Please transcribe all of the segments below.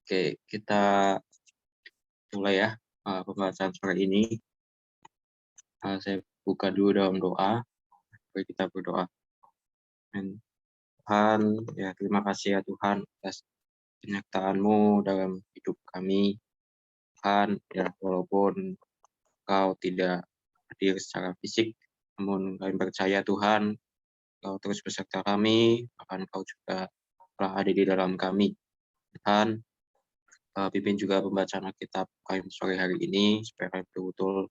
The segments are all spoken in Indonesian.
Oke, kita mulai ya pembacaan sore ini. Saya buka dulu dalam doa. Mari kita berdoa. Amin. Tuhan, ya terima kasih ya Tuhan atas penyertaan-Mu dalam hidup kami. Tuhan, ya walaupun Kau tidak hadir secara fisik, namun kami percaya Tuhan, Kau terus beserta kami, bahkan Kau juga telah ada di dalam kami. Tuhan, pimpin juga pembacaan Alkitab kami sore hari ini, supaya kami betul-betul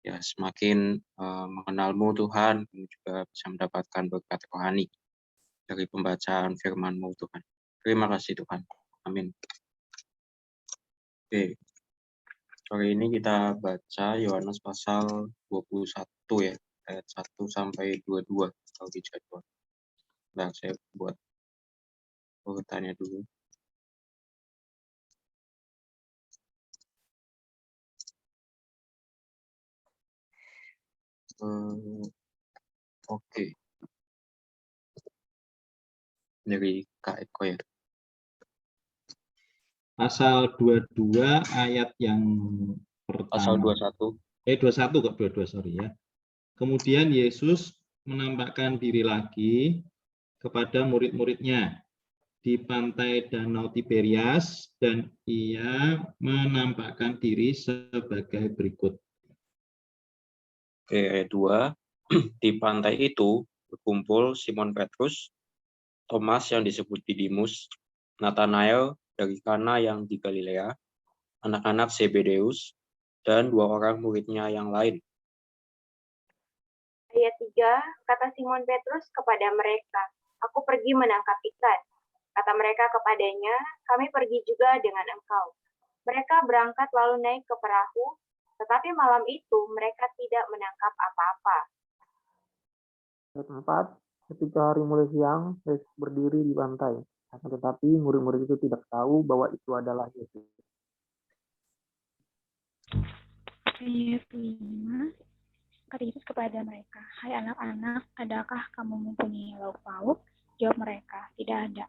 ya semakin mengenal-Mu Tuhan, kami juga bisa mendapatkan berkat rohani dari pembacaan firman-Mu Tuhan. Terima kasih Tuhan. Amin. Oke, sore ini kita baca Yohanes pasal 21 ya, ayat 1 sampai 22 kalau di jadwal. Nah, saya buat urutannya dulu. Oke. Dari Kak Eko ya. Pasal 22 ayat yang Pasal pertama. 21. 21 kok 22, sorry ya. Kemudian Yesus menampakkan diri lagi kepada murid-muridnya di pantai Danau Tiberias, dan ia menampakkan diri sebagai berikut. Oke, ayat 2. Di pantai itu berkumpul Simon Petrus, Thomas yang disebut Didimus, Nathanael dari Kana yang di Galilea, anak-anak Zebedeus, dan 2 orang muridnya yang lain. Ayat 3, kata Simon Petrus kepada mereka, "Aku pergi menangkap ikan." Kata mereka kepadanya, "Kami pergi juga dengan engkau." Mereka berangkat lalu naik ke perahu, tetapi malam itu mereka tidak menangkap apa-apa. Ayat 4, ketika hari mulai siang, Yesus berdiri di pantai. Akan tetapi murid-murid itu tidak tahu bahwa itu adalah Yesus. Ayat 5, kata Yesus kepada mereka, "Hai anak-anak, adakah kamu mempunyai lauk pauk?" Jawab mereka, "Tidak ada."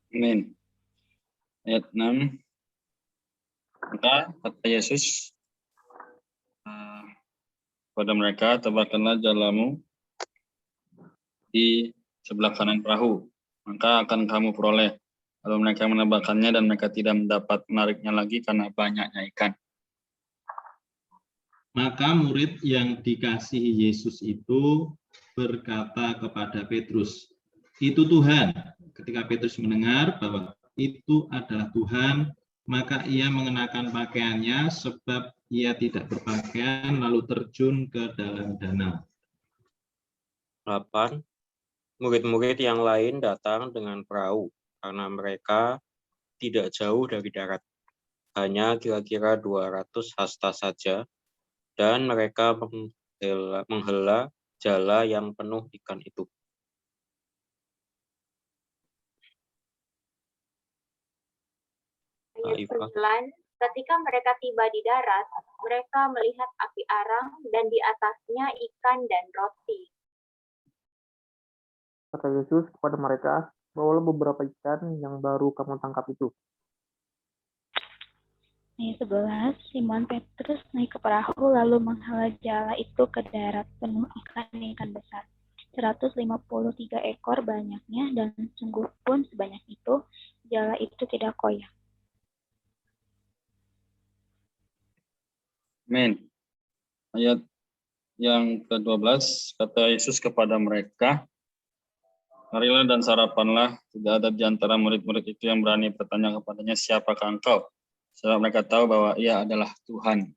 Amin. Ayat 6. Maka kata Yesus kepada mereka, "Tebarkanlah jalamu di sebelah kanan perahu, maka akan kamu peroleh." Lalu mereka menebarkannya dan mereka tidak mendapat menariknya lagi karena banyaknya ikan. Maka murid yang dikasihi Yesus itu berkata kepada Petrus, "Itu Tuhan." Ketika Petrus mendengar bahwa itu adalah Tuhan, maka ia mengenakan pakaiannya sebab ia tidak berpakaian, lalu terjun ke dalam danau. 8. Murid-murid yang lain datang dengan perahu, karena mereka tidak jauh dari darat, hanya kira-kira 200 hasta saja, dan mereka menghela jala yang penuh ikan itu. Ayat 9, ketika mereka tiba di darat, mereka melihat api arang dan di atasnya ikan dan roti. Kata Yesus kepada mereka, "Bawalah beberapa ikan yang baru kamu tangkap itu." Ayat 11, Simon Petrus naik ke perahu lalu menghela jala itu ke darat penuh ikan-ikan besar. 153 ekor banyaknya, dan sungguh pun sebanyak itu, jala itu tidak koyak. Amin. Ayat yang ke-12, kata Yesus kepada mereka, "Marilah dan sarapanlah." Tidak ada di antara murid-murid itu yang berani bertanya kepadanya, "Siapakah engkau?" Sebab mereka tahu bahwa ia adalah Tuhan.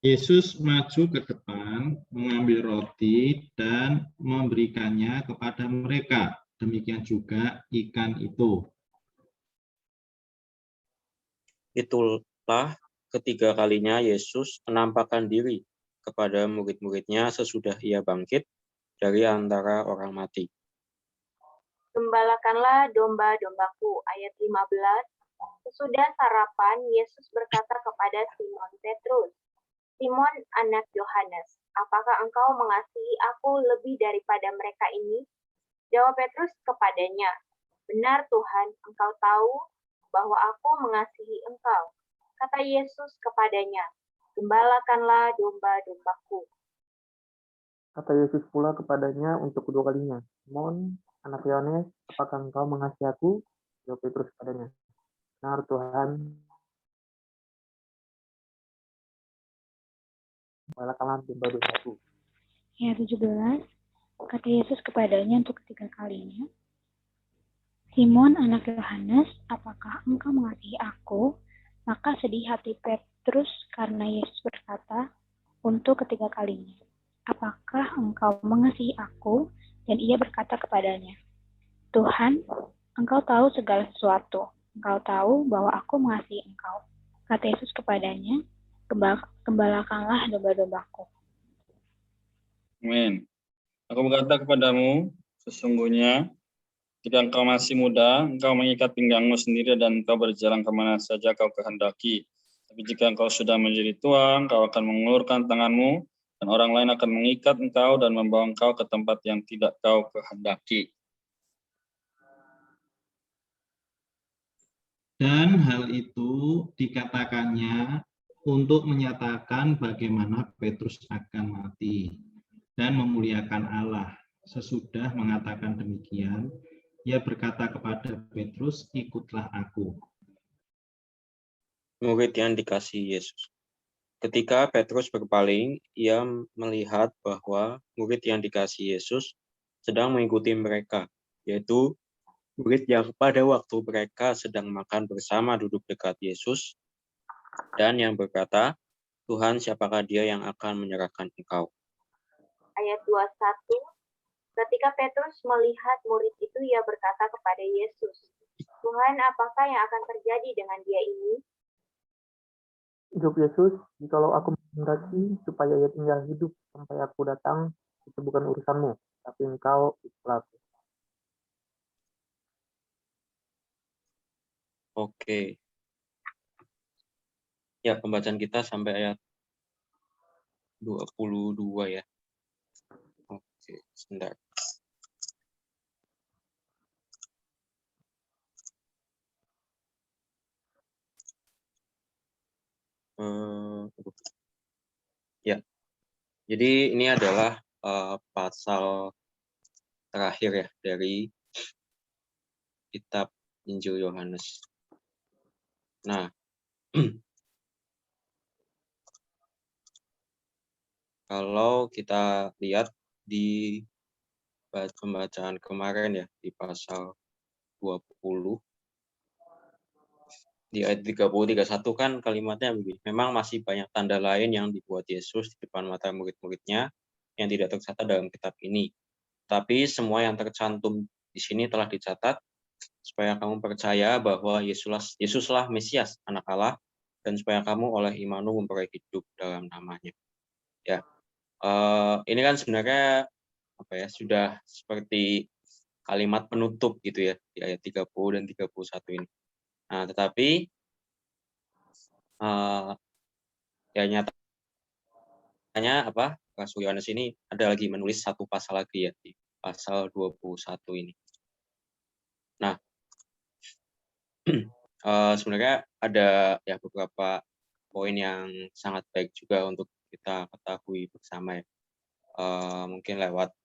Yesus maju ke depan, mengambil roti dan memberikannya kepada mereka. Demikian juga ikan itu. Itulah ketiga kalinya Yesus menampakkan diri kepada murid-muridnya sesudah ia bangkit dari antara orang mati. "Gembalakanlah domba-dombaku." Ayat 15, sesudah sarapan, Yesus berkata kepada Simon Petrus, "Simon, anak Yohanes, apakah engkau mengasihi aku lebih daripada mereka ini?" Jawab Petrus kepadanya, Benar Tuhan, Engkau tahu bahwa aku mengasihi Engkau. Kata Yesus kepadanya, gembalakanlah domba-dombaku. Kata Yesus pula kepadanya untuk kedua kalinya, Simon, anak Yohanes, apakah engkau mengasihi aku? Jawab Petrus kepadanya, benar Tuhan, gembalakanlah domba-dombaku. Ayat 17, kata Yesus kepadanya untuk ketiga kalinya, Simon, anak Yohanes, apakah engkau mengasihi aku? Maka sedih hati Petrus karena Yesus berkata untuk ketiga kalinya, apakah engkau mengasihi aku? Dan ia berkata kepadanya, Tuhan, engkau tahu segala sesuatu. Engkau tahu bahwa aku mengasihi engkau. Kata Yesus kepadanya, gembalakanlah domba-dombaku. Amin. Aku berkata kepadamu, sesungguhnya jika engkau masih muda, engkau mengikat pinggangmu sendiri dan engkau berjalan kemana saja kau kehendaki. Tapi jika engkau sudah menjadi tua, engkau akan mengulurkan tanganmu, dan orang lain akan mengikat engkau dan membawa engkau ke tempat yang tidak kau kehendaki. Dan hal itu dikatakannya untuk menyatakan bagaimana Petrus akan mati dan memuliakan Allah. Sesudah mengatakan demikian, ia berkata kepada Petrus, ikutlah aku. Murid yang dikasihi Yesus. Ketika Petrus berpaling, ia melihat bahwa murid yang dikasihi Yesus sedang mengikuti mereka, yaitu murid yang pada waktu mereka sedang makan bersama duduk dekat Yesus, dan yang berkata, Tuhan, siapakah dia yang akan menyerahkan engkau? Ayat 21, ketika Petrus melihat murid itu, ia berkata kepada Yesus, Tuhan, apakah yang akan terjadi dengan dia ini? Jawab Yesus, jikalau aku menghendaki supaya ia tinggal hidup sampai aku datang, itu bukan urusanmu, tapi engkau ikutlah aku. Oke. Ya, pembacaan kita sampai ayat 22 ya. Oke, sebentar. Ya, jadi ini adalah pasal terakhir ya dari kitab Injil Yohanes. Nah, kalau kita lihat di pembacaan kemarin ya, di pasal 20, di ayat 30-31 kan kalimatnya begini, memang masih banyak tanda lain yang dibuat Yesus di depan mata murid-muridnya yang tidak tercatat dalam kitab ini. Tapi semua yang tercantum di sini telah dicatat supaya kamu percaya bahwa Yesuslah Mesias, Anak Allah, dan supaya kamu oleh imanmu memperoleh hidup dalam namanya. Ya, ini kan sebenarnya apa ya, sudah seperti kalimat penutup gitu ya di ayat 30 dan 31 ini. Nah, tetapi ya nyatanya apa, Rasul Yohanes ini ada lagi menulis satu pasal lagi ya di pasal 21 ini. Nah, sebenarnya ada ya beberapa poin yang sangat baik juga untuk kita ketahui bersama ya. Mungkin lewat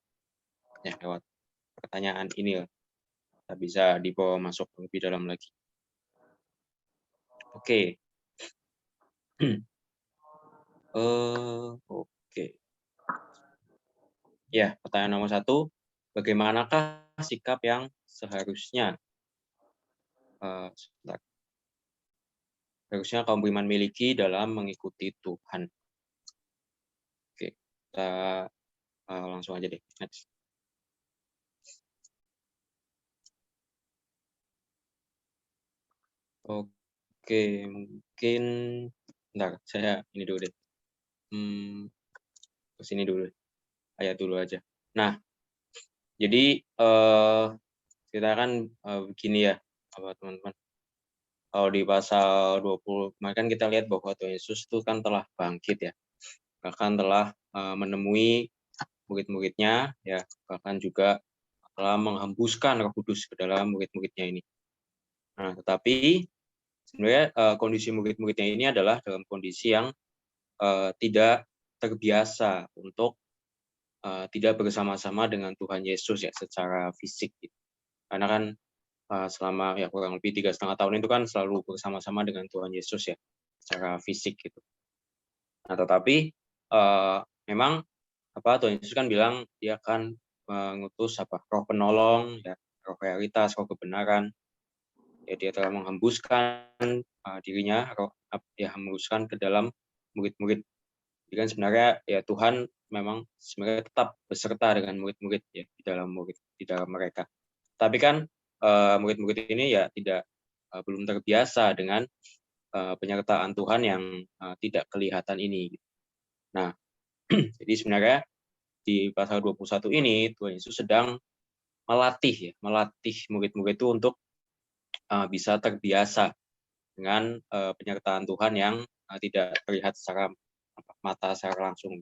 pertanyaan ini ya, kita bisa dibawa masuk lebih dalam lagi. Oke. Oke. Ya, pertanyaan nomor 1, bagaimanakah sikap yang seharusnya harusnya kaum beriman miliki dalam mengikuti Tuhan? Oke, kita langsung aja deh. Next. Oke, mungkin bentar, saya ini dulu deh. Ke sini dulu. Ayat dulu aja. Nah, jadi kita kan begini ya, teman-teman. Kalau di pasal 20, kemarin kan kita lihat bahwa Tuhan Yesus itu kan telah bangkit ya. Bahkan telah menemui murid-muridnya ya, bahkan juga telah menghembuskan Roh Kudus ke dalam murid-muridnya ini. Nah, tetapi sebenarnya kondisi murid-muridnya ini adalah dalam kondisi yang tidak terbiasa untuk tidak bersama-sama dengan Tuhan Yesus ya secara fisik. Gitu. Karena kan selama ya kurang lebih 3,5 tahun itu kan selalu bersama-sama dengan Tuhan Yesus ya secara fisik gitu. Nah, tetapi memang Tuhan Yesus kan bilang dia akan mengutus Roh penolong ya, Roh realitas, Roh kebenaran. Ya, dia telah menghembuskan dirinya, menghembuskan ke dalam murid-murid. Jadi kan sebenarnya ya Tuhan memang sebenarnya tetap beserta dengan murid-murid ya di dalam mereka. Tapi kan murid-murid ini ya belum terbiasa dengan penyertaan Tuhan yang tidak kelihatan ini. Nah, jadi sebenarnya di pasal 21 ini Tuhan Yesus sedang melatih murid-murid itu untuk bisa terbiasa dengan penyertaan Tuhan yang tidak terlihat secara mata secara langsung.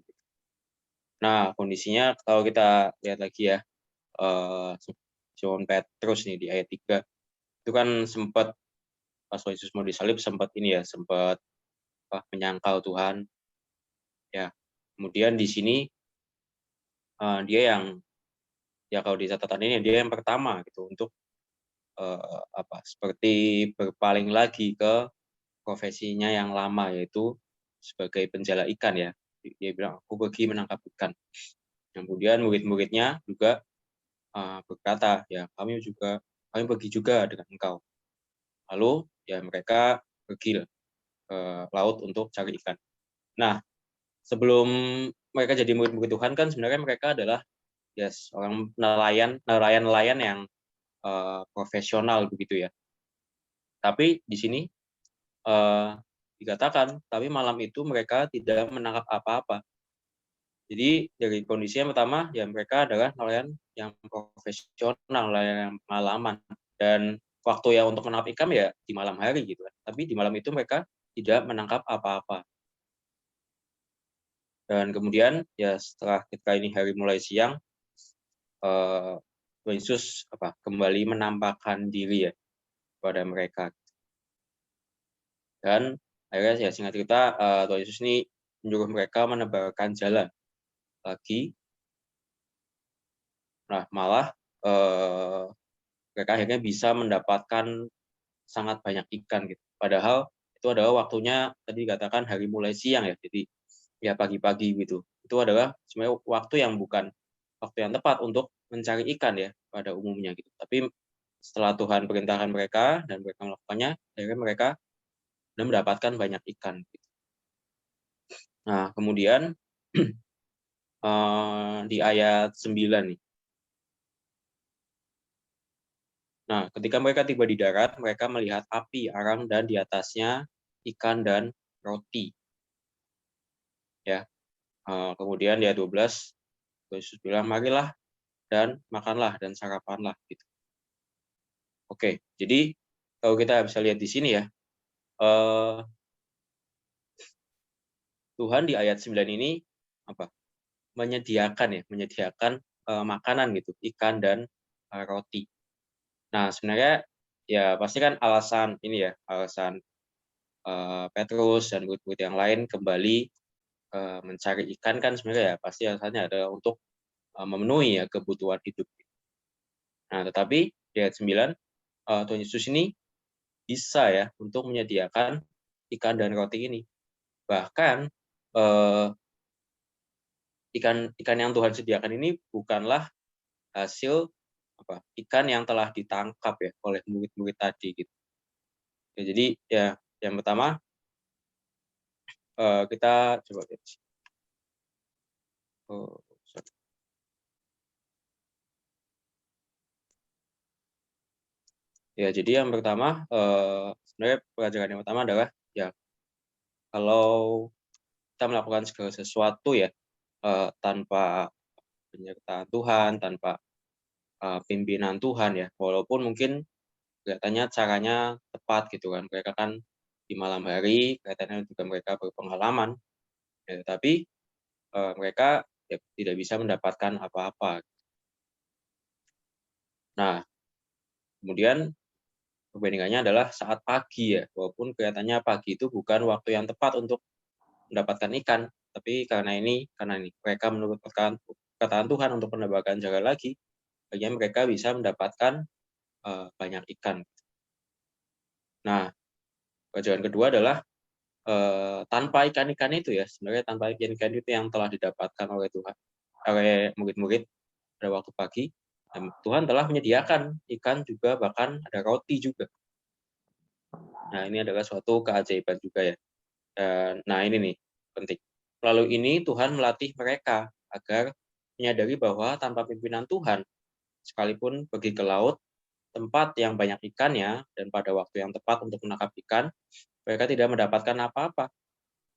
Nah, kondisinya kalau kita lihat lagi ya, Simon Petrus nih di ayat 3, itu kan sempat pas Yesus mau disalib sempat menyangkal Tuhan. Ya, kemudian di sini dia yang ya kalau di catatan ini dia yang pertama gitu untuk seperti berpaling lagi ke profesinya yang lama, yaitu sebagai penjala ikan ya. Dia bilang, aku pergi menangkap ikan. Kemudian murid-muridnya juga berkata, ya kami pergi juga dengan engkau. Lalu ya mereka pergi ke laut untuk cari ikan. Nah, sebelum mereka jadi murid-murid Tuhan kan sebenarnya mereka adalah orang nelayan yang profesional begitu ya. Tapi di sini dikatakan, tapi malam itu mereka tidak menangkap apa-apa. Jadi dari kondisi yang pertama, ya mereka adalah nelayan yang profesional, nelayan yang pengalaman. Dan waktu yang untuk menangkap ikan ya di malam hari gitu kan. Tapi di malam itu mereka tidak menangkap apa-apa. Dan kemudian ya setelah ketika ini hari mulai siang, Tuhan Yesus kembali menampakkan diri ya kepada mereka. Dan akhirnya ya singkat cerita Tuhan Yesus ini menyuruh mereka menebarkan jalan lagi. Nah, malah mereka akhirnya bisa mendapatkan sangat banyak ikan gitu. Padahal itu adalah waktunya tadi dikatakan hari mulai siang ya. Jadi ya pagi-pagi gitu. Itu adalah sebenarnya waktu yang bukan waktu yang tepat untuk mencari ikan ya pada umumnya gitu. Tapi setelah Tuhan perintahkan mereka dan mereka melakukannya, akhirnya mereka mendapatkan banyak ikan. Gitu. Nah, kemudian di ayat 9 nih. Nah, ketika mereka tiba di darat, mereka melihat api arang dan di atasnya ikan dan roti. Ya. Kemudian di ayat 12 Yesus bilang, marilah dan makanlah dan sarapanlah gitu. Oke, jadi kalau kita bisa lihat di sini ya, Tuhan di ayat 9 ini menyediakan makanan gitu, ikan dan roti. Nah, sebenarnya ya pasti kan alasan Petrus dan murid-murid yang lain kembali mencari ikan kan sebenarnya ya pasti alasannya adalah untuk memenuhi ya kebutuhan hidup. Nah, tetapi di ayat 9 Tuhan Yesus ini bisa ya untuk menyediakan ikan dan roti ini. Bahkan ikan yang Tuhan sediakan ini bukanlah hasil ikan yang telah ditangkap ya oleh murid-murid tadi gitu. Ya, jadi ya yang pertama kita coba lihat. Ya, jadi yang pertama sebenarnya pelajaran yang pertama adalah ya kalau kita melakukan segala sesuatu ya tanpa penyertaan Tuhan, tanpa pimpinan Tuhan ya, walaupun mungkin kelihatannya caranya tepat gitu kan, mereka kan di malam hari, kelihatannya juga mereka berpengalaman, ya, tapi mereka ya, tidak bisa mendapatkan apa-apa. Nah, kemudian perbandingannya adalah saat pagi ya, walaupun kelihatannya pagi itu bukan waktu yang tepat untuk mendapatkan ikan, tapi karena ini mereka menurut perkataan Tuhan untuk menambahkan jalan lagi, akhirnya mereka bisa mendapatkan banyak ikan. Nah, pelajaran kedua adalah tanpa ikan-ikan itu ya, sebenarnya tanpa ikan-ikan itu yang telah didapatkan oleh Tuhan, oleh murid-murid pada waktu pagi, dan Tuhan telah menyediakan ikan juga, bahkan ada roti juga. Nah, ini adalah suatu keajaiban juga ya. Nah, ini nih penting. Lalu ini Tuhan melatih mereka agar menyadari bahwa tanpa pimpinan Tuhan, sekalipun pergi ke laut, tempat yang banyak ikannya, dan pada waktu yang tepat untuk menangkap ikan, mereka tidak mendapatkan apa-apa.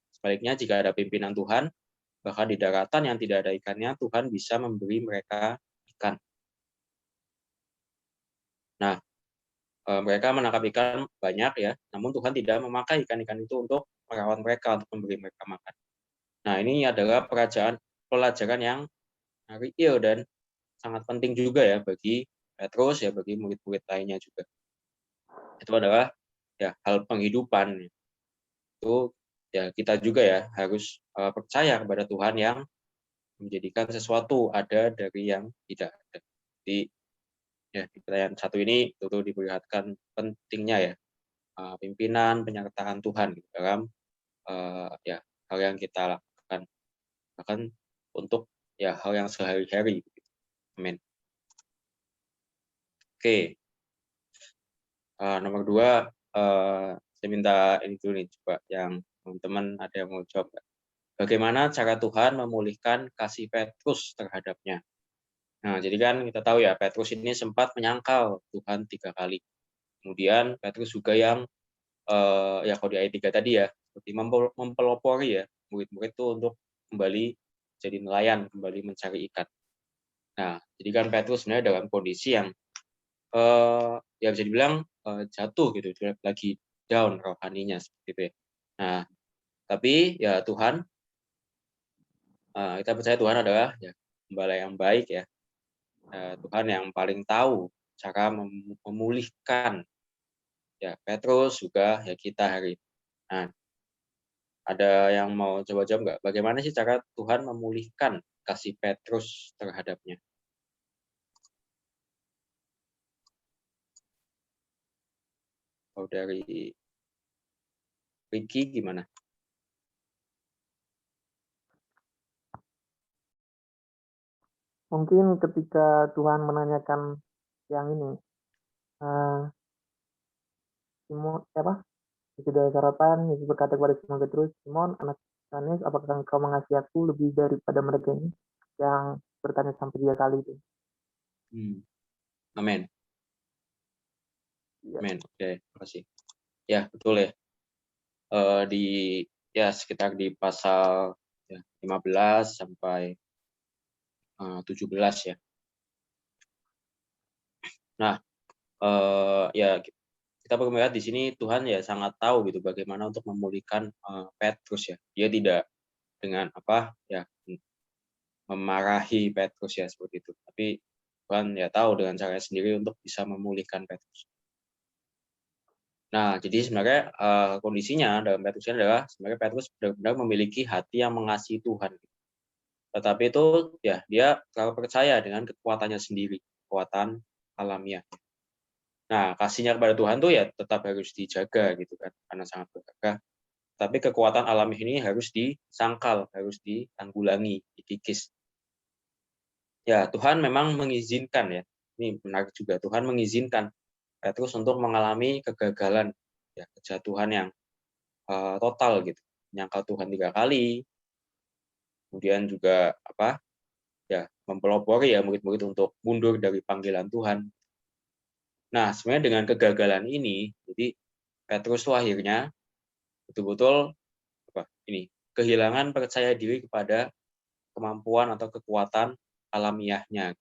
Sebaliknya, jika ada pimpinan Tuhan, bahkan di daratan yang tidak ada ikannya, Tuhan bisa memberi mereka ikan. Nah, mereka menangkap ikan banyak ya, namun Tuhan tidak memakai ikan-ikan itu untuk merawat mereka, untuk memberi mereka makan. Nah, ini adalah pelajaran yang real dan sangat penting juga ya bagi Petrus ya, bagi murid-murid lainnya juga. Itu adalah ya hal penghidupan. Itu ya kita juga ya harus percaya kepada Tuhan yang menjadikan sesuatu ada dari yang tidak ada. Jadi ya di pertanyaan satu ini tentu diperlihatkan pentingnya ya pimpinan penyertaan Tuhan dalam ya hal yang kita lakukan, bahkan untuk ya hal yang sehari-hari. Amin. Oke. Nomor 2, saya minta ini dulu nih, coba yang teman-teman ada yang mau jawab nggak? Bagaimana cara Tuhan memulihkan kasih Petrus terhadapnya? Nah, jadi kan kita tahu ya, Petrus ini sempat menyangkal Tuhan 3 kali. Kemudian Petrus juga yang ya kalau di ayat 3 tadi ya, seperti mempelopori ya murid-murid itu untuk kembali jadi nelayan, kembali mencari ikan. Nah, jadi kan Petrus sebenarnya dalam kondisi yang ya bisa dibilang jatuh gitu, lagi down rohaninya seperti itu ya. Nah, tapi ya Tuhan, kita percaya Tuhan adalah ya gembala yang baik ya. Tuhan yang paling tahu cara memulihkan ya Petrus juga ya kita hari ini. Nah, ada yang mau coba jawab nggak? Bagaimana sih cara Tuhan memulihkan kasih Petrus terhadapnya? Kalau dari Ricky gimana? Mungkin ketika Tuhan menanyakan yang ini, Simon sudah sarapan, Yesus berkata kepada Simon Petrus, Simon, anak Yohanes, apakah engkau mengasihi aku lebih daripada mereka ini? Yang bertanya sampai 3 kali itu. Amin. Ya. Amin. Oke, terima kasih. Ya, betul ya. Di ya sekitar di pasal ya, 15 sampai 17 ya. Nah, ya kita perlu melihat di sini Tuhan ya sangat tahu gitu bagaimana untuk memulihkan Petrus ya. Dia tidak dengan memarahi Petrus ya seperti itu. Tapi Tuhan ya tahu dengan caranya sendiri untuk bisa memulihkan Petrus. Nah, jadi sebenarnya kondisinya dalam Petrus ini adalah sebenarnya Petrus benar-benar memiliki hati yang mengasihi Tuhan. Tetapi itu ya dia terlalu percaya dengan kekuatannya sendiri, kekuatan alamiah. Nah, kasihnya kepada Tuhan tuh ya tetap harus dijaga gitu kan, karena sangat berharga. Tapi kekuatan alami ini harus disangkal, harus ditanggulangi, dikikis. Ya, Tuhan memang mengizinkan ya. Ini menarik juga, Tuhan mengizinkan Petrus untuk mengalami kegagalan, ya, kejatuhan yang total gitu. Menyangkal Tuhan 3 kali, kemudian juga ya mempelopori ya murid-murid untuk mundur dari panggilan Tuhan. Nah, sebenarnya dengan kegagalan ini, jadi Petrus tuh akhirnya betul-betul kehilangan percaya diri kepada kemampuan atau kekuatan alamiahnya.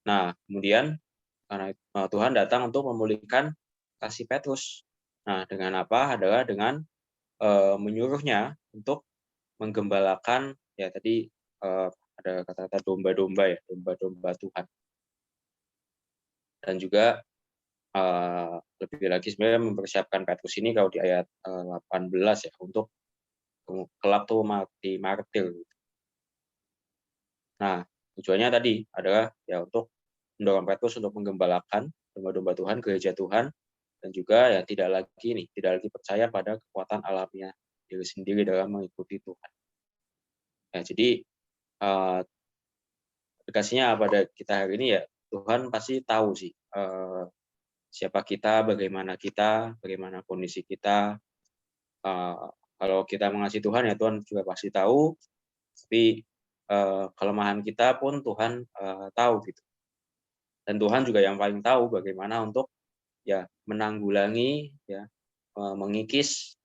Nah, kemudian karena Tuhan datang untuk memulihkan kasih Petrus. Nah, dengan apa? Adalah dengan menyuruhnya untuk menggembalakan ya tadi ada kata-kata domba-domba ya, domba-domba Tuhan. Dan juga lebih lagi sebenarnya mempersiapkan Petrus ini kalau di ayat 18 ya, untuk kelak tuh mati martir. Nah, tujuannya tadi adalah ya untuk mendorong Petrus untuk menggembalakan domba-domba Tuhan, gereja Tuhan, dan juga ya tidak lagi percaya pada kekuatan alamiah diri sendiri dalam mengikuti Tuhan. Ya, jadi aplikasinya pada kita hari ini ya, Tuhan pasti tahu sih siapa kita, bagaimana kondisi kita. Kalau kita mengasihi Tuhan ya Tuhan juga pasti tahu, tapi kelemahan kita pun Tuhan tahu gitu. Dan Tuhan juga yang paling tahu bagaimana untuk ya menanggulangi ya, mengikis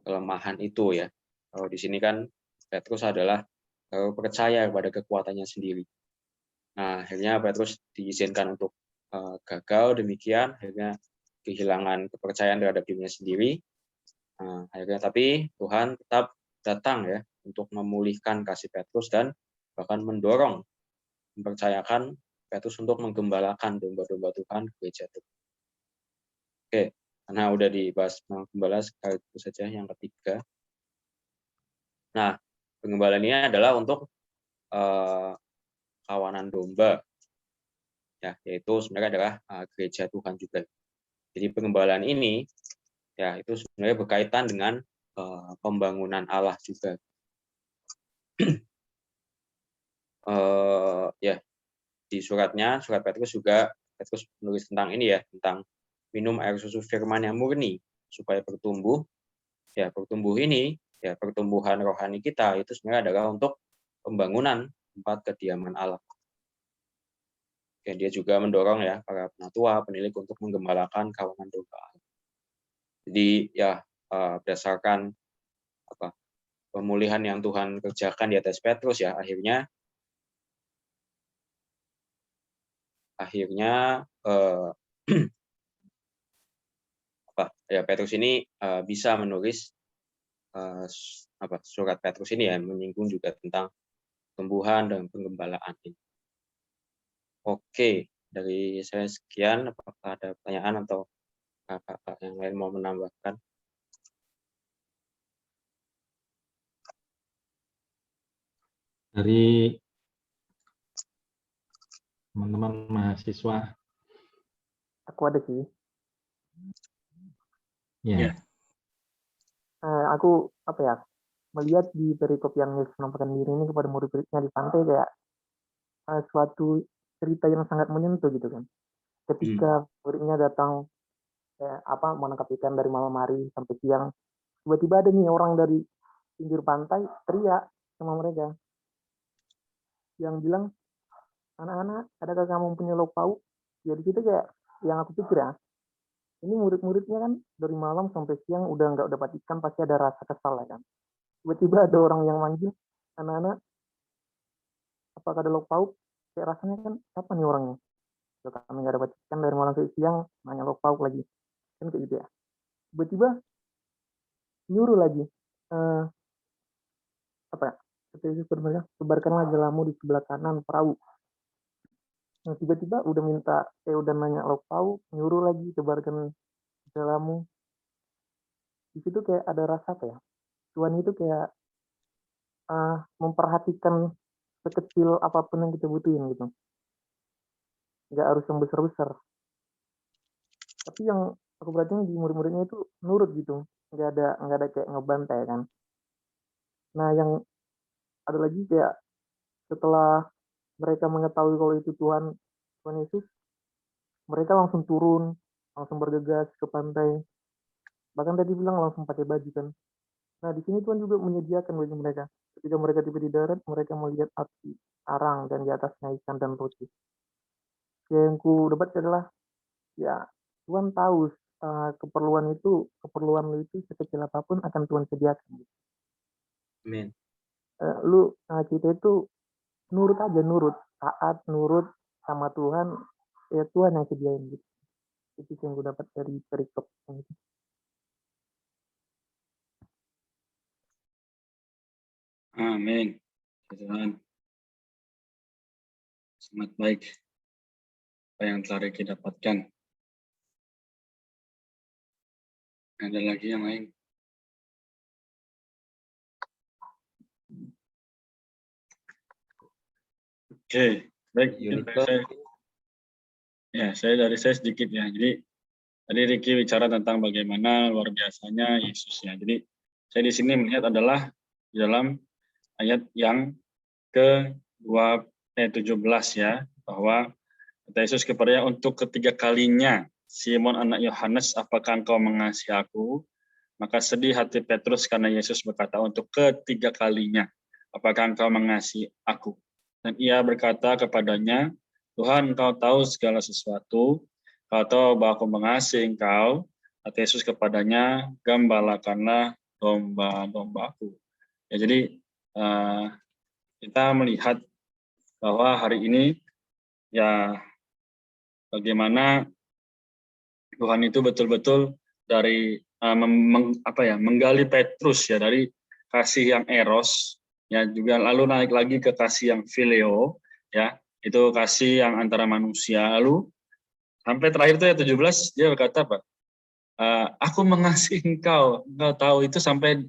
kelemahan itu ya. Kalau di sini kan Petrus adalah percaya kepada kekuatannya sendiri. Nah, akhirnya Petrus diizinkan untuk gagal demikian, akhirnya kehilangan kepercayaan terhadap dirinya sendiri. Akhirnya tapi Tuhan tetap datang ya untuk memulihkan kasih Petrus dan bahkan mempercayakan Petrus untuk menggembalakan domba-domba Tuhan gereja Tuhan. Oke, karena udah dibahas menggembala, sekali itu saja yang ketiga. Nah, pengembalaan ini adalah untuk kawanan domba, ya, yaitu sebenarnya adalah gereja Tuhan juga. Jadi pengembalaan ini ya itu sebenarnya berkaitan dengan pembangunan Allah juga. Ya, di surat Petrus juga Petrus menulis tentang ini ya, tentang minum air susu firman yang murni supaya bertumbuh. Ya, pertumbuhan rohani kita itu sebenarnya adalah untuk pembangunan tempat kediaman Allah. Dan dia juga mendorong ya para penatua, penilik untuk menggembalakan kawanan domba Allah. Jadi ya berdasarkan pemulihan yang Tuhan kerjakan di atas Petrus ya, akhirnya Petrus ini bisa menulis surat Petrus ini ya, menyinggung juga tentang tumbuhan dan penggembalaan ini. Oke, dari saya sekian. Apakah ada pertanyaan atau kakak yang lain mau menambahkan? Dari teman-teman mahasiswa. Aku ada sih. Ya. Aku melihat di perikop yang Yesus menampakkan diri ini kepada murid-muridnya di pantai kayak suatu cerita yang sangat menyentuh gitu kan. Ketika muridnya datang menangkap ikan dari malam hari sampai siang, tiba-tiba ada nih orang dari pinggir pantai teriak sama mereka yang bilang, anak-anak, adakah kamu punya lauk pauk? Ya di situ kayak yang aku pikir ya, ini murid-muridnya kan dari malam sampai siang udah nggak dapat ikan, pasti ada rasa kesal ya kan. Tiba-tiba ada orang yang manggil, anak-anak, apakah ada lauk pauk? Kayak rasanya kan, siapa nih orangnya? Kami nggak dapat ikan dari malam sampai siang, nanya lauk pauk lagi. Kan kayak gitu ya. Tiba-tiba nyuruh lagi, kata Yesus berkata, sebarkanlah jalamu di sebelah kanan perahu. Nah, tiba-tiba udah nanya lauk pauk, nyuruh lagi sebarkan jalamu. Di situ kayak ada rasa Tuhan itu kayak memperhatikan sekecil apapun yang kita butuhin gitu. Nggak harus yang besar-besar. Tapi yang aku perhatiin di murid-muridnya itu nurut gitu. Nggak ada kayak ngebantai kan. Nah, yang ada lagi kayak setelah mereka mengetahui kalau itu Tuhan Yesus, mereka langsung turun, langsung bergegas ke pantai. Bahkan tadi bilang langsung pakai baju kan. Nah, di sini Tuhan juga menyediakan bagi mereka. Ketika mereka tiba di darat, mereka melihat api arang dan di atasnya ikan dan roti. Yang ku dapat adalah ya Tuhan tahu keperluan lu itu sekecil apapun akan Tuhan sediakan. Amin. Kita itu nurut aja, taat, nurut sama Tuhan, ya Tuhan yang sediain gitu. Itu yang gue dapat dari perikop itu. Amin. Tuhan, sangat baik apa yang telah Ricky dapatkan. Ada lagi yang lain? Oke, baik. Saya sedikit ya. Jadi tadi Ricky bicara tentang bagaimana luar biasanya Yesus ya. Jadi saya di sini melihat adalah di dalam ayat yang ke-17 ya, bahwa kata Yesus kepadanya untuk ketiga kalinya, Simon anak Yohanes, apakah engkau mengasihi aku? Maka sedih hati Petrus karena Yesus berkata untuk ketiga kalinya, apakah engkau mengasihi aku? Dan ia berkata kepadanya, Tuhan, engkau tahu segala sesuatu, kau tahu bahwa aku mengasihi engkau. Kata Yesus kepadanya, gembalakanlah domba-dombaku. Ya, jadi kita melihat bahwa hari ini ya bagaimana Tuhan itu betul-betul dari menggali Petrus ya dari kasih yang eros ya, juga lalu naik lagi ke kasih yang phileo ya, itu kasih yang antara manusia, lalu sampai terakhir itu ya 17 dia berkata apa? Aku mengasihi engkau tahu, itu sampai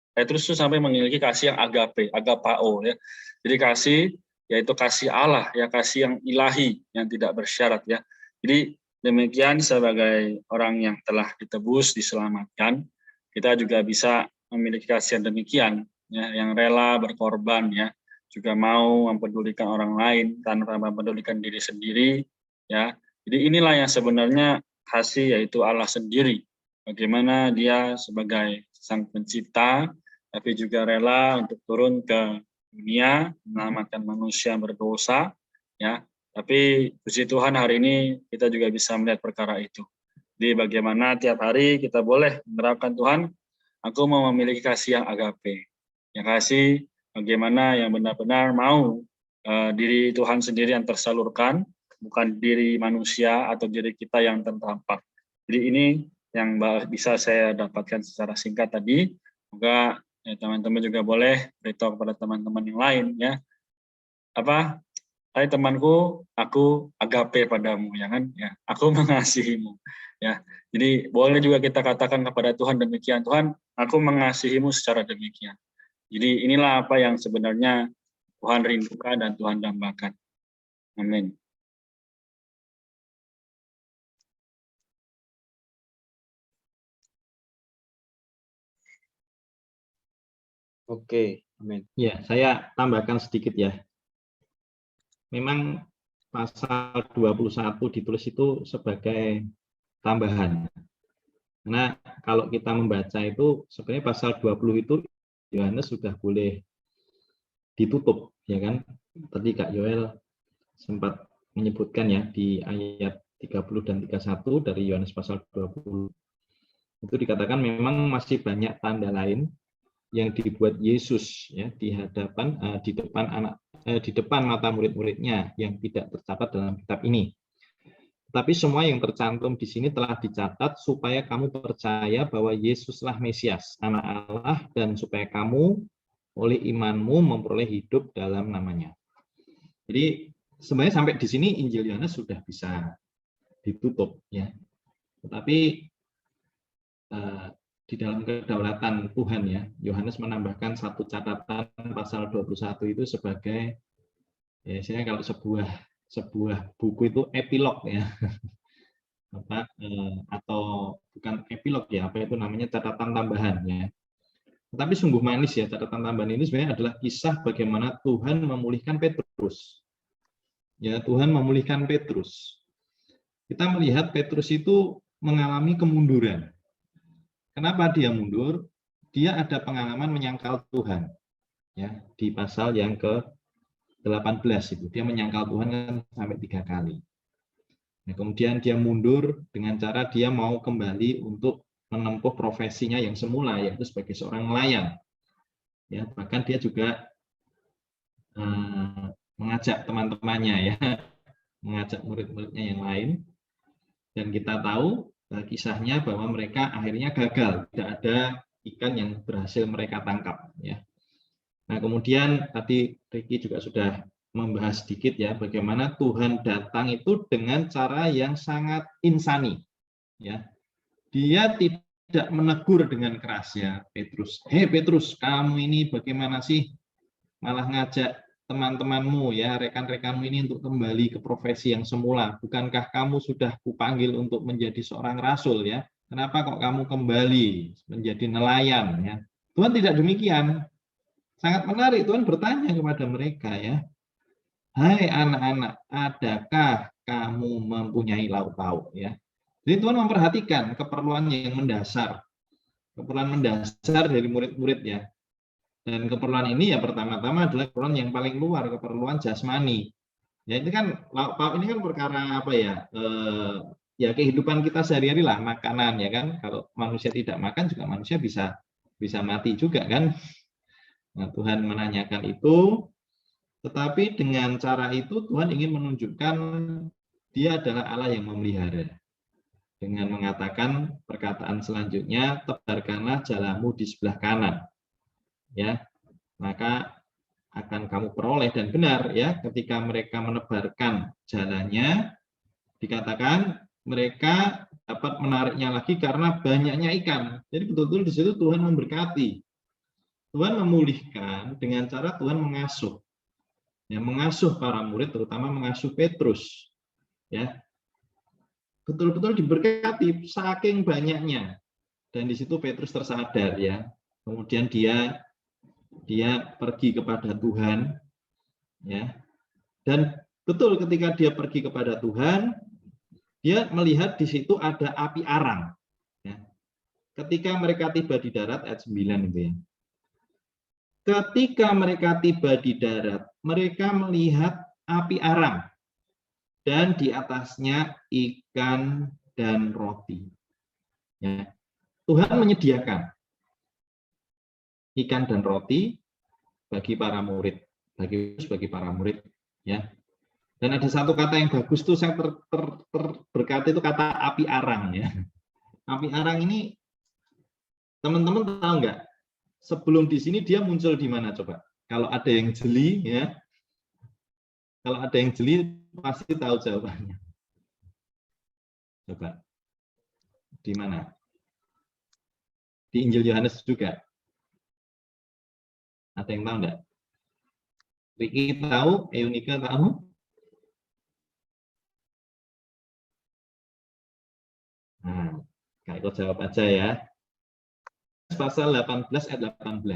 Petrus itu sampai memiliki kasih yang agape, agapao ya. Jadi kasih yaitu kasih Allah ya, kasih yang ilahi yang tidak bersyarat ya. Jadi demikian sebagai orang yang telah ditebus, diselamatkan, kita juga bisa memiliki kasih yang demikian ya, yang rela berkorban ya, juga mau mempedulikan orang lain tanpa mempedulikan diri sendiri ya. Jadi inilah yang sebenarnya kasih, yaitu Allah sendiri. Bagaimana dia sebagai sang pencipta tapi juga rela untuk turun ke dunia menyelamatkan manusia yang berdosa ya. Tapi puji Tuhan hari ini kita juga bisa melihat perkara itu. Jadi bagaimana tiap hari kita boleh menerapkan Tuhan, aku mau memiliki kasih yang agape. Yang kasih bagaimana yang benar-benar mau diri Tuhan sendiri yang tersalurkan, bukan diri manusia atau diri kita yang tertampak. Jadi ini yang bisa saya dapatkan secara singkat tadi. Semoga ya, teman-teman juga boleh beritahu kepada teman-teman yang lain ya. Hai temanku, aku agape padamu, ya kan? Ya, aku mengasihimu. Ya, jadi boleh juga kita katakan kepada Tuhan demikian, Tuhan, aku mengasihimu secara demikian. Jadi inilah apa yang sebenarnya Tuhan rindukan dan Tuhan dambakan. Amin. Oke, amin. Ya, saya tambahkan sedikit ya. Memang pasal 21 ditulis itu sebagai tambahan. Karena kalau kita membaca itu sebenarnya pasal 20 itu Yohanes sudah boleh ditutup, ya kan? Tadi Kak Yoel sempat menyebutkan ya di ayat 30 dan 31 dari Yohanes pasal 20. Itu dikatakan memang masih banyak tanda lain yang dibuat Yesus ya di depan mata murid-muridnya yang tidak tercatat dalam kitab ini. Tapi semua yang tercantum di sini telah dicatat supaya kamu percaya bahwa Yesuslah Mesias, Anak Allah, dan supaya kamu oleh imanmu memperoleh hidup dalam namanya. Jadi sebenarnya sampai di sini Injil Yohanes sudah bisa ditutup ya. Tetapi di dalam kedaulatan Tuhan ya, Yohanes menambahkan satu catatan pasal 21 itu sebagai ya, saya kalau sebuah buku itu epilog ya. Atau bukan epilog ya, apa itu namanya, catatan tambahan ya. Tetapi sungguh manis ya, catatan tambahan ini sebenarnya adalah kisah bagaimana Tuhan memulihkan Petrus. Ya, Tuhan memulihkan Petrus. Kita melihat Petrus itu mengalami kemunduran. Kenapa dia mundur? Dia ada pengalaman menyangkal Tuhan. Ya, di pasal yang ke-18 itu dia menyangkal Tuhan kan sampai 3 kali. Nah, kemudian dia mundur dengan cara dia mau kembali untuk menempuh profesinya yang semula, yaitu sebagai seorang nelayan. Ya, bahkan dia juga mengajak teman-temannya ya, mengajak murid-muridnya yang lain. Dan kita tahu kisahnya bahwa mereka akhirnya gagal, tidak ada ikan yang berhasil mereka tangkap ya. Nah, kemudian tadi Ricky juga sudah membahas sedikit ya bagaimana Tuhan datang itu dengan cara yang sangat insani. Ya, dia tidak menegur dengan keras ya Petrus. Hei Petrus, kamu ini bagaimana sih malah ngajak teman-temanmu ya rekan-rekanmu ini untuk kembali ke profesi yang semula? Bukankah kamu sudah kupanggil untuk menjadi seorang rasul ya? Kenapa kok kamu kembali menjadi nelayan ya? Tuhan tidak demikian. Sangat menarik, Tuhan bertanya kepada mereka ya. Hai anak-anak, adakah kamu mempunyai lauk pauk ya? Jadi Tuhan memperhatikan keperluan yang mendasar. Keperluan mendasar dari murid-murid ya. Dan keperluan ini ya pertama-tama adalah keperluan yang paling luar, keperluan jasmani. Ya ini kan lauk pauk ini kan perkara apa ya? Ya kehidupan kita sehari-hari lah, makanan ya kan. Kalau manusia tidak makan juga manusia bisa mati juga kan. Nah, Tuhan menanyakan itu, tetapi dengan cara itu Tuhan ingin menunjukkan Dia adalah Allah yang memelihara. Dengan mengatakan perkataan selanjutnya, tebarkanlah jalamu di sebelah kanan. Ya, maka akan kamu peroleh, dan benar ya, ketika mereka menebarkan jalannya, dikatakan mereka dapat menariknya lagi karena banyaknya ikan. Jadi betul-betul di situ Tuhan memberkati. Tuhan memulihkan dengan cara Tuhan mengasuh. Ya, mengasuh para murid, terutama mengasuh Petrus. Ya. Betul-betul diberkati saking banyaknya. Dan di situ Petrus tersadar ya. Kemudian dia pergi kepada Tuhan ya. Dan betul ketika dia pergi kepada Tuhan, dia melihat di situ ada api arang. Ya. Ketika mereka tiba di darat, ayat 9 itu ya. Ketika mereka tiba di darat, mereka melihat api arang dan di atasnya ikan dan roti. Ya. Tuhan menyediakan ikan dan roti bagi para murid, bagi para murid. Ya. Dan ada satu kata yang bagus tuh saya berkata itu kata api arang ya. Api arang ini teman-teman tahu nggak? Sebelum di sini dia muncul di mana coba? Kalau ada yang jeli ya. Kalau ada yang jeli pasti tahu jawabannya. Coba. Di mana? Di Injil Yohanes juga. Ada yang tahu enggak? Ricky tahu, Eunika tahu? Nah, Kak Eko jawab aja ya. Pasal 18 ayat 18.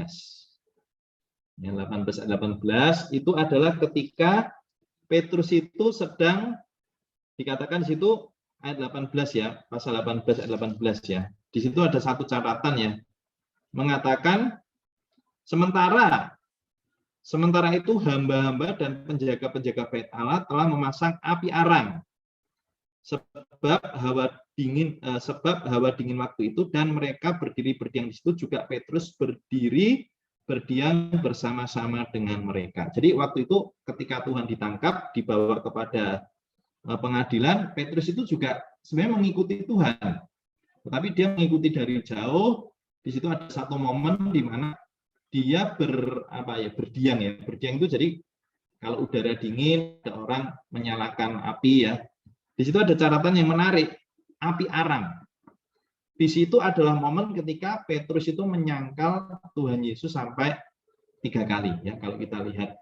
Ya, 18 ayat 18 itu adalah ketika Petrus itu sedang dikatakan di situ ayat 18 ya, pasal 18 ayat 18 ya. Di situ ada satu catatan ya. Mengatakan sementara itu hamba-hamba dan penjaga-penjaga bait Allah telah memasang api arang sebab hawa dingin waktu itu, dan mereka berdiri berdiam di situ, juga Petrus berdiam bersama-sama dengan mereka. Jadi waktu itu ketika Tuhan ditangkap, dibawa kepada pengadilan, Petrus itu juga sebenarnya mengikuti Tuhan, tetapi dia mengikuti dari jauh. Di situ ada satu momen di mana dia berdiam ya. Berdiam itu jadi kalau udara dingin, ada orang menyalakan api ya. Di situ ada catatan yang menarik, api arang. Di situ adalah momen ketika Petrus itu menyangkal Tuhan Yesus sampai 3 kali ya. Kalau kita lihat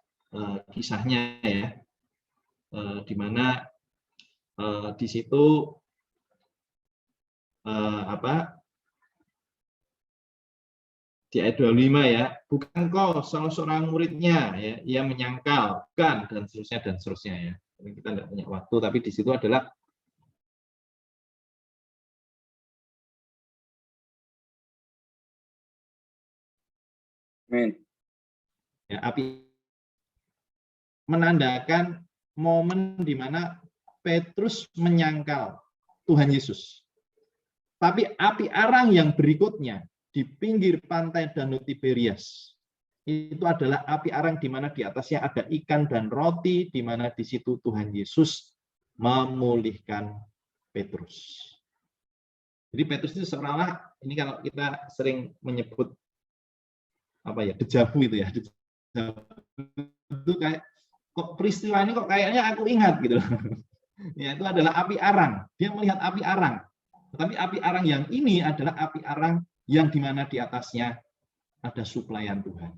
kisahnya ya, di mana di situ di ayat 25 ya, bukan kau salah seorang muridnya ya, ia menyangkal, bukan, dan seterusnya ya. Kita tidak punya waktu, tapi di situ adalah ya, api menandakan momen di mana Petrus menyangkal Tuhan Yesus. Tapi api arang yang berikutnya di pinggir pantai Danau Tiberias itu adalah api arang di mana di atasnya ada ikan dan roti, di mana di situ Tuhan Yesus memulihkan Petrus. Jadi Petrus itu seolah-olah, ini kalau kita sering menyebut dejavu itu ya, itu kayak kok peristiwa ini kok kayaknya aku ingat gitu. Ya, itu adalah api arang. Dia melihat api arang. Tetapi api arang yang ini adalah api arang yang di mana di atasnya ada suplaian Tuhan.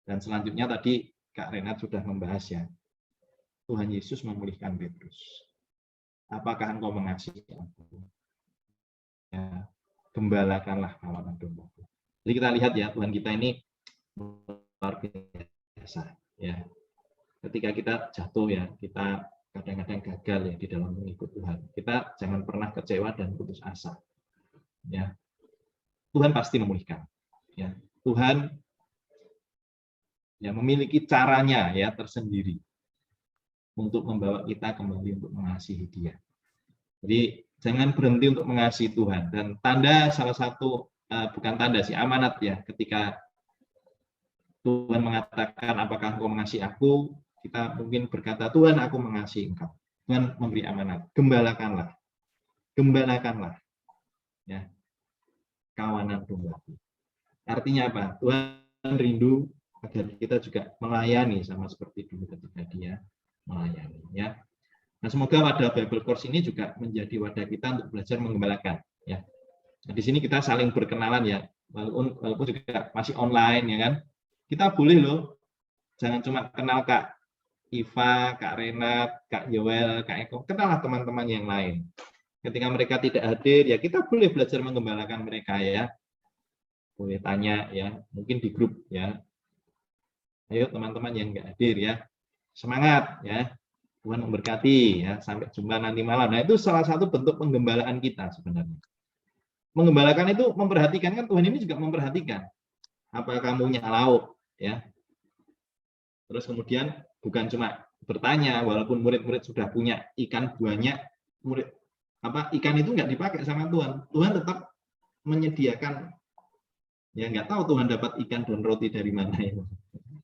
Dan selanjutnya tadi Kak Renat sudah membahas ya. Tuhan Yesus memulihkan Petrus. Apakah engkau mengasihi aku? Ya, gembalakanlah kawanan dombaku. Jadi kita lihat ya, Tuhan kita ini luar biasa ya. Ketika kita jatuh ya, kita kadang-kadang gagal ya di dalam mengikut Tuhan. Kita jangan pernah kecewa dan putus asa. Ya. Tuhan pasti memulihkan. Ya. Tuhan ya memiliki caranya ya tersendiri untuk membawa kita kembali untuk mengasihi Dia. Jadi jangan berhenti untuk mengasihi Tuhan. Dan tanda salah satu bukan tanda sih, amanat ya, ketika Tuhan mengatakan apakah engkau mengasihi aku, kita mungkin berkata, Tuhan aku mengasihi engkau. Tuhan memberi amanat, gembalakanlah ya kawanan dombaku. Artinya apa? Tuhan rindu agar kita juga melayani sama seperti dulu ketika Dia melayani ya. Nah, semoga wadah Bible Course ini juga menjadi wadah kita untuk belajar menggembalakan ya. Nah, di sini kita saling berkenalan ya, walaupun juga masih online ya kan. Kita boleh loh, jangan cuma kenal Kak Iva, Kak Renat, Kak Yoel, Kak Eko, kenallah teman-teman yang lain. Ketika mereka tidak hadir, ya kita boleh belajar menggembalakan mereka ya. Boleh tanya ya, mungkin di grup ya. Ayo teman-teman yang nggak hadir ya, semangat ya. Tuhan memberkati ya, sampai jumpa nanti malam. Nah, itu salah satu bentuk penggembalaan kita sebenarnya. Menggembalakan itu memperhatikan, kan Tuhan ini juga memperhatikan. Apa kamu lauk ya. Terus kemudian bukan cuma bertanya, walaupun murid-murid sudah punya ikan banyak, ikan itu nggak dipakai sama Tuhan. Tuhan tetap menyediakan, ya nggak tahu Tuhan dapat ikan dan roti dari mana itu.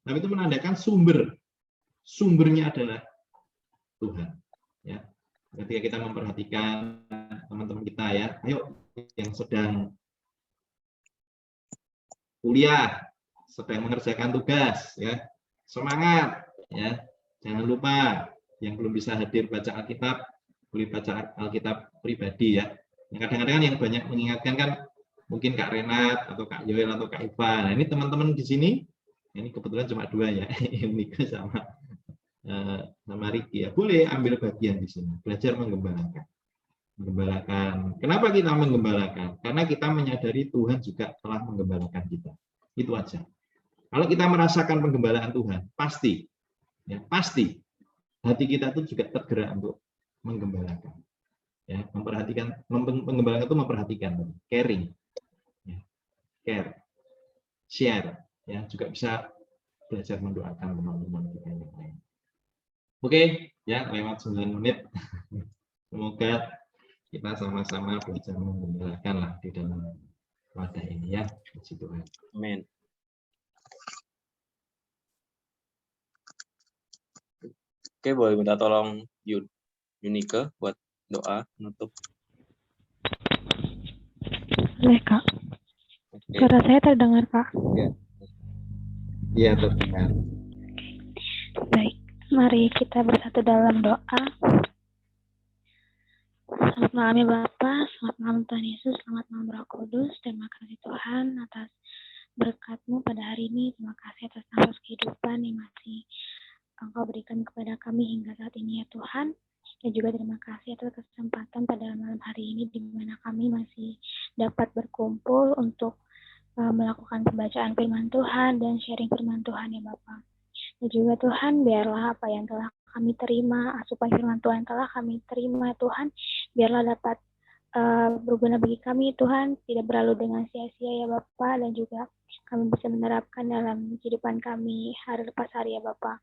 Tapi itu menandakan sumbernya adalah Tuhan. Ya, ketika kita memperhatikan teman-teman kita ya, ayo yang sedang kuliah, sedang mengerjakan tugas, ya semangat, ya jangan lupa yang belum bisa hadir baca Alkitab, boleh baca Alkitab pribadi ya. Kadang-kadang yang banyak mengingatkan kan mungkin Kak Renat atau Kak Yoel atau Kak Iva. Nah ini teman-teman di sini, ini kebetulan cuma dua ya, Nika sama Ricky ya, boleh ambil bagian di sini, belajar menggembalakan. Kenapa kita menggembalakan? Karena kita menyadari Tuhan juga telah menggembalakan kita. Itu aja. Kalau kita merasakan penggembalaan Tuhan, pasti, ya pasti hati kita itu juga tergerak untuk menggembalakan. Ya, memperhatikan, menggembalakan itu memperhatikan, caring, ya, care, share, ya juga bisa belajar mendoakan teman-teman kita yang lain. Oke, ya lewat 9 menit. Semoga kita sama-sama belajar menggembalakan lah di dalam wadah ini ya. Puji Tuhan. Amin. Oke, boleh minta tolong Yunike buat doa menutup. Boleh, Kak. Suara saya terdengar, Kak? Iya, terdengar. Baik, mari kita bersatu dalam doa. Selamat malam ya Bapak, selamat malam Tuhan Yesus, selamat malam Roh Kudus. Terima kasih Tuhan atas berkat-Mu pada hari ini. Terima kasih atas nafas kehidupan yang masih Engkau berikan kepada kami hingga saat ini ya Tuhan. Dan juga terima kasih atas kesempatan pada malam hari ini di mana kami masih dapat berkumpul untuk melakukan pembacaan firman Tuhan dan sharing firman Tuhan ya Bapak. Dan juga Tuhan, biarlah apa yang telah kami terima, asupan firman Tuhan telah kami terima Tuhan, biarlah dapat berguna bagi kami Tuhan, tidak berlalu dengan sia-sia ya Bapak, dan juga kami bisa menerapkan dalam kehidupan kami hari lepas hari ya Bapak.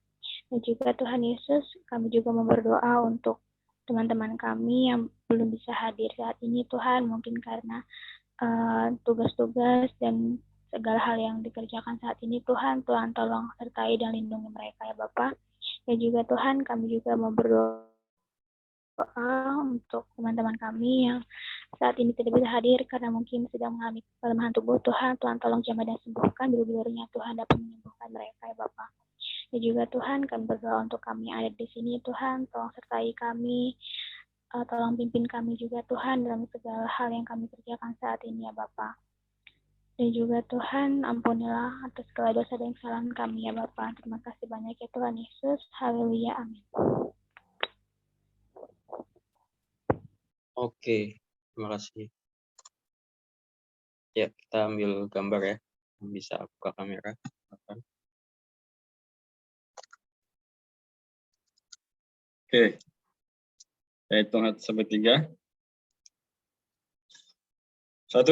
Dan juga Tuhan Yesus, kami juga berdoa untuk teman-teman kami yang belum bisa hadir saat ini Tuhan, mungkin karena tugas-tugas dan segala hal yang dikerjakan saat ini Tuhan, Tuhan tolong sertai dan lindungi mereka ya Bapak. Dan juga Tuhan, kami juga mau berdoa untuk teman-teman kami yang saat ini tidak bisa hadir karena mungkin sedang mengalami kelemahan tubuh Tuhan. Tuhan tolong jamah dan sembuhkan, biru-birunya Tuhan dapat menyembuhkan keselamatan mereka ya Bapak. Dan juga Tuhan, kami berdoa untuk kami yang ada di sini Tuhan, tolong sertai kami, tolong pimpin kami juga Tuhan dalam segala hal yang kami kerjakan saat ini ya Bapak. Dan juga Tuhan, ampunilah atas segala dosa dan kesalahan kami ya Bapak. Terima kasih banyak ya Tuhan Yesus. Haleluya. Amin. Oke, terima kasih. Ya, kita ambil gambar ya. Bisa buka kamera. Oke. Saya hitung 1 sampai 3. 1,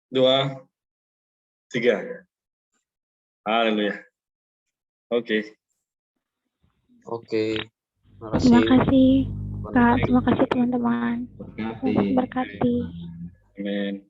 2, 3. Haleluya. Oke. Oke, terima kasih. Terima kasih Kak, teman-teman. terima kasih teman-teman. Berkati. Berkati. Amin.